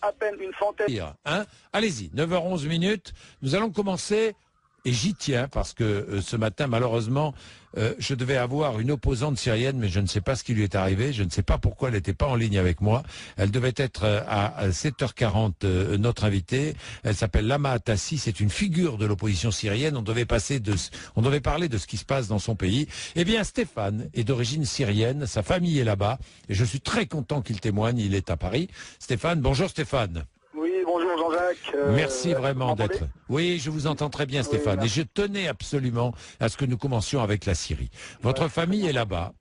à peine une centaine. Hein, allez-y, 9h11 minutes. Nous allons commencer, et j'y tiens, parce que ce matin, malheureusement, je devais avoir une opposante syrienne, mais je ne sais pas ce qui lui est arrivé. Je ne sais pas pourquoi elle n'était pas en ligne avec moi. Elle devait être à 7h40 notre invitée. Elle s'appelle Lama Atassi. C'est une figure de l'opposition syrienne. On devait parler de ce qui se passe dans son pays. Eh bien, Stéphane est d'origine syrienne. Sa famille est là-bas. Et je suis très content qu'il témoigne. Il est à Paris. Stéphane, bonjour Stéphane. Oui, bonjour Jean-Jacques. Merci vraiment d'être. Oui, je vous entends très bien Stéphane. Oui, et je tenais absolument à ce que nous commencions avec la Syrie. Votre famille est là-bas.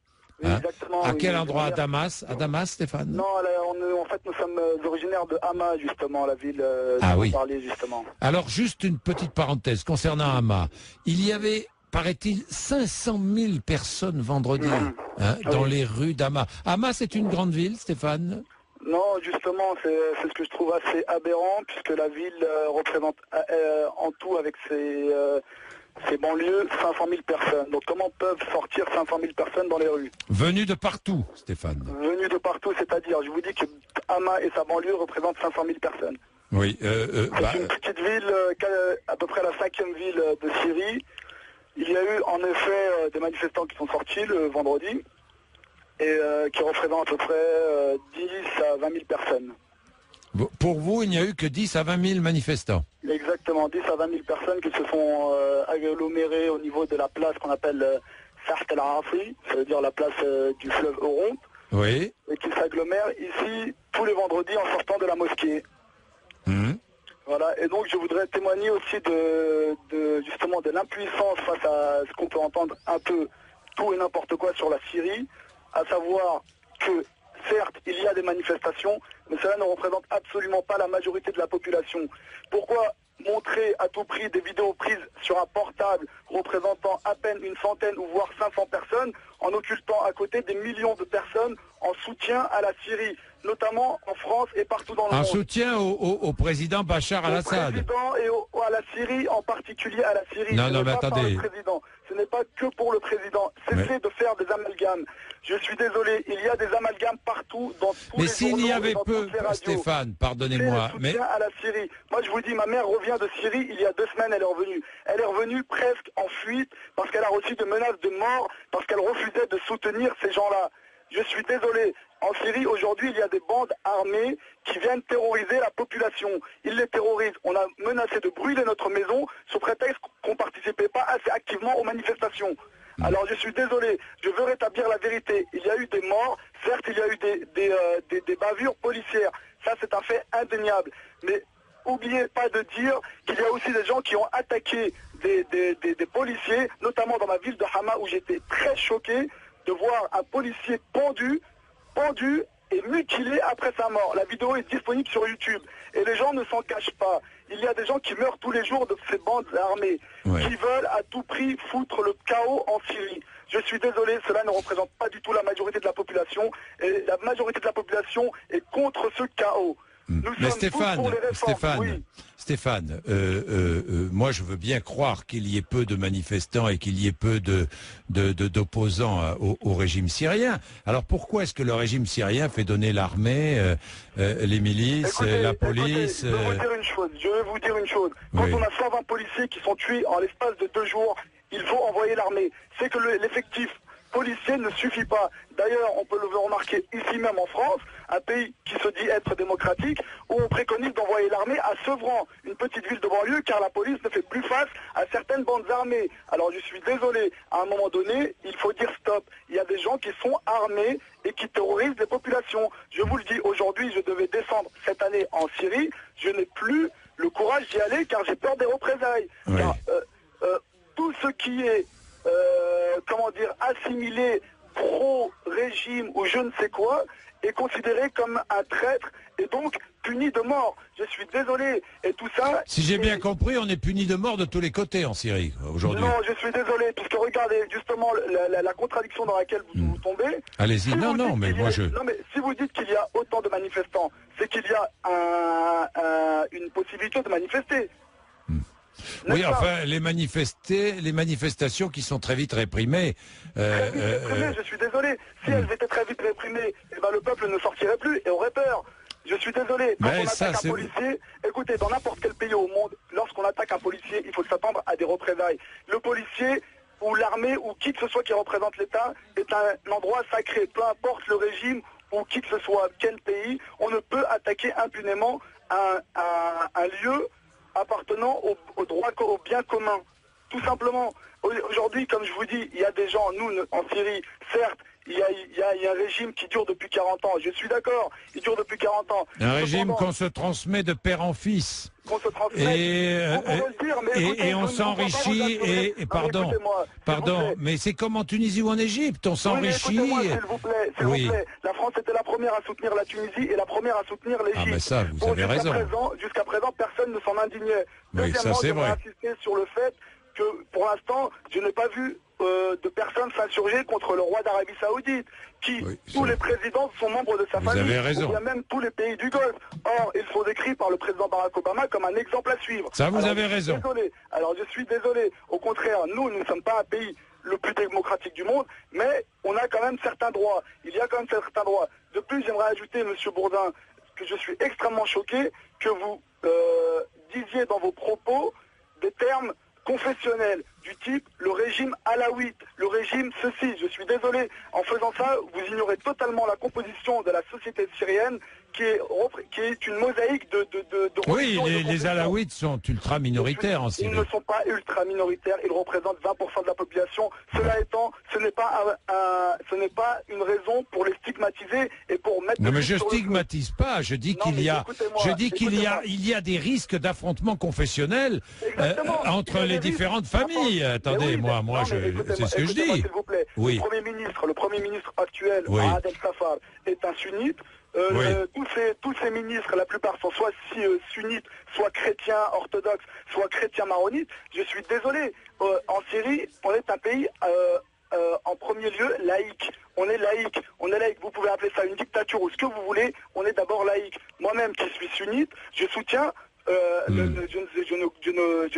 Oui, Hein, exactement. à Oui, quel endroit? À Damas? À Damas, Stéphane? Non, là, en fait, nous sommes originaires de Hama, justement, la ville Ah dont oui. vous parliez, justement. Alors, juste une petite parenthèse concernant Hama. Il y avait, paraît-il, 500 000 personnes vendredi dans les rues d'Hama. Hama, c'est une grande ville, Stéphane? Non, justement, c'est ce que je trouve assez aberrant, puisque la ville représente en tout, avec ses banlieues, 500 000 personnes. Donc comment peuvent sortir 500 000 personnes dans les rues? Venus de partout, Stéphane. Venues de partout, c'est-à-dire, je vous dis que Hama et sa banlieue représentent 500 000 personnes. Oui. C'est une petite ville, à peu près la 5e ville de Syrie. Il y a eu en effet des manifestants qui sont sortis le vendredi et qui représentent à peu près 10 à 20 000 personnes. Pour vous, il n'y a eu que 10 à 20 000 manifestants. Exactement, 10 à 20 000 personnes qui se sont agglomérées au niveau de la place qu'on appelle Saht el-Arafri, ça veut dire la place du fleuve Oronte, Oui. et qui s'agglomèrent ici tous les vendredis en sortant de la mosquée. Voilà, et donc je voudrais témoigner aussi justement de l'impuissance face à ce qu'on peut entendre un peu tout et n'importe quoi sur la Syrie, à savoir que certes il y a des manifestations, mais cela ne représente absolument pas la majorité de la population. Pourquoi montrer à tout prix des vidéos prises sur un portable représentant à peine une centaine ou voire 500 personnes en occultant à côté des millions de personnes en soutien à la Syrie, notamment en France et partout dans le monde. En soutien au président Bachar al-Assad. Au président et à la Syrie, en particulier à la Syrie. Non, mais pas attendez. Par le président. Ce n'est pas que pour le président. Cessez de faire des amalgames. Je suis désolé, il y a des amalgames partout dans tous les s'il journaux y avait et dans peu, toutes les radios. Stéphane, pardonnez-moi, C'est le mais soutien à la Syrie. Moi, je vous dis, ma mère revient de Syrie il y a 2 semaines, elle est revenue. Elle est revenue presque en fuite parce qu'elle a reçu des menaces de mort, parce qu'elle refusait de soutenir ces gens-là. Je suis désolé. En Syrie, aujourd'hui, il y a des bandes armées qui viennent terroriser la population. Ils les terrorisent. On a menacé de brûler notre maison sous prétexte qu'on ne participait pas assez activement aux manifestations. Alors je suis désolé, je veux rétablir la vérité. Il y a eu des morts, certes il y a eu des bavures policières. Ça c'est un fait indéniable. Mais n'oubliez pas de dire qu'il y a aussi des gens qui ont attaqué des policiers, notamment dans ma ville de Hama où j'étais très choqué de voir un policier pendu et mutilé après sa mort. La vidéo est disponible sur YouTube et les gens ne s'en cachent pas. Il y a des gens qui meurent tous les jours de ces bandes armées qui veulent à tout prix foutre le chaos en Syrie. Je suis désolé, cela ne représente pas du tout la majorité de la population et la majorité de la population est contre ce chaos. Mais Stéphane, moi je veux bien croire qu'il y ait peu de manifestants et qu'il y ait peu d'opposants au régime syrien. Alors pourquoi est-ce que le régime syrien fait donner l'armée, les milices, la police je vais vous dire une chose. Quand on a 120 policiers qui sont tués en l'espace de 2 jours, il faut envoyer l'armée. C'est que l'effectif policier ne suffit pas. D'ailleurs, on peut le remarquer ici même en France, un pays qui se dit être démocratique, où on préconise d'envoyer l'armée à Sevran, une petite ville de banlieue, car la police ne fait plus face à certaines bandes armées. Alors je suis désolé, à un moment donné, il faut dire stop. Il y a des gens qui sont armés et qui terrorisent les populations. Je vous le dis, aujourd'hui, je devais descendre cette année en Syrie, je n'ai plus le courage d'y aller car j'ai peur des représailles. Car, tout ce qui est assimilé pro-régime ou je ne sais quoi, est considéré comme un traître et donc puni de mort. Je suis désolé. Et tout ça... Si j'ai bien compris, on est puni de mort de tous les côtés en Syrie aujourd'hui. Non, je suis désolé, puisque regardez justement la contradiction dans laquelle vous tombez. Allez-y, si non, mais moi je... Non, mais si vous dites qu'il y a autant de manifestants, c'est qu'il y a une possibilité de manifester. Oui, enfin, les manifestations qui sont très vite réprimées. Je suis désolé. Si elles étaient très vite réprimées, le peuple ne sortirait plus et aurait peur. Je suis désolé, quand Mais on ça, attaque un policier, écoutez, dans n'importe quel pays au monde, lorsqu'on attaque un policier, il faut s'attendre à des représailles. Le policier ou l'armée ou qui que ce soit qui représente l'État est un endroit sacré, peu importe le régime ou qui que ce soit, quel pays, on ne peut attaquer impunément un lieu appartenant au droit, au bien commun. Tout simplement. Aujourd'hui, comme je vous dis, il y a des gens, nous, en Syrie, certes, il y a un régime qui dure depuis 40 ans. Je suis d'accord, il dure depuis 40 ans. Un régime qu'on se transmet de père en fils. Qu'on se transmet. Et on s'enrichit. Pardon, mais c'est comme en Tunisie ou en Égypte, on s'enrichit. Oui, s'il vous plaît. La France était la première à soutenir la Tunisie et la première à soutenir l'Égypte. Ah, mais ça, vous avez raison. Jusqu'à présent, personne ne s'en indignait. Oui, ça c'est vrai. Insister sur le fait que, pour l'instant, je n'ai pas vu de personnes s'insurger contre le roi d'Arabie Saoudite, tous les présidents sont membres de sa famille, vous avez raison. ou bien même tous les pays du Golfe. Or, ils sont décrits par le président Barack Obama comme un exemple à suivre. Ça, vous avez raison. Alors, je suis désolé. Au contraire, nous ne sommes pas un pays le plus démocratique du monde, mais on a quand même certains droits. Il y a quand même certains droits. De plus, j'aimerais ajouter, Monsieur Bourdin, que je suis extrêmement choqué que vous disiez dans vos propos des termes confessionnel du type le régime alaouite, le régime ceci. Je suis désolé, en faisant ça, vous ignorez totalement la composition de la société syrienne qui est une mosaïque de oui, les alaouites sont ultra minoritaires en Syrie. Ils ne sont pas ultra minoritaires, ils représentent 20% de la population. Cela étant, ce n'est pas une raison pour les stigmatiser et pour mettre... Non mais je stigmatise pas, je dis qu'il y a des risques d'affrontement confessionnel entre les différentes familles. Attendez, c'est ce que je dis. S'il vous plaît. Oui. Le premier ministre actuel, Ahad El-Safar, est un sunnite. Tous ces ministres, la plupart sont soit sunnites, soit chrétiens orthodoxes, soit chrétiens maronites. Je suis désolé. En Syrie, on est un pays en premier lieu laïque. On est laïque. Vous pouvez appeler ça une dictature ou ce que vous voulez. On est d'abord laïque. Moi-même, qui suis sunnite, je soutiens. Je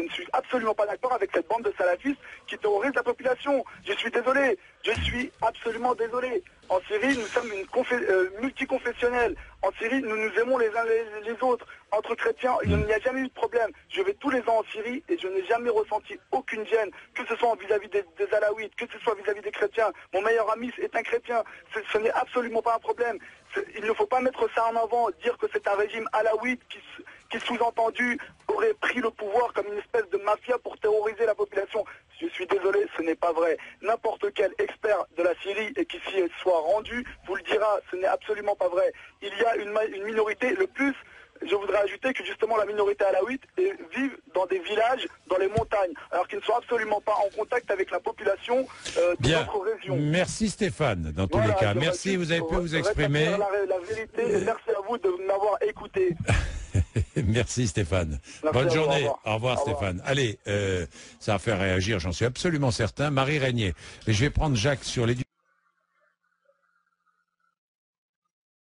ne suis absolument pas d'accord avec cette bande de salafistes qui terrorise la population. Je suis désolé. Je suis absolument désolé. En Syrie, nous sommes multiconfessionnelle. En Syrie, nous nous aimons les uns les autres. Entre chrétiens, il n'y a jamais eu de problème. Je vais tous les ans en Syrie et je n'ai jamais ressenti aucune gêne, que ce soit vis-à-vis des alaouites, que ce soit vis-à-vis des chrétiens. Mon meilleur ami est un chrétien. Ce n'est absolument pas un problème. Il ne faut pas mettre ça en avant, dire que c'est un régime alaouite qui sous-entendu aurait pris le pouvoir comme une espèce de mafia pour terroriser la population. Je suis désolé, ce n'est pas vrai. N'importe quel expert de la Syrie et qui s'y soit rendu vous le dira, ce n'est absolument pas vrai. Il y a une minorité, le plus, je voudrais ajouter que justement la minorité alaouite vivent dans des villages, dans les montagnes, alors qu'ils ne sont absolument pas en contact avec la population de notre région. Merci Stéphane, dans tous les cas. Merci, vous avez pu vous exprimer. La vérité, et merci à vous de m'avoir écouté. Merci Stéphane. Bonne journée. Au revoir Stéphane. Allez, ça va faire réagir, j'en suis absolument certain. Marie Régnier. Mais je vais prendre Jacques sur les...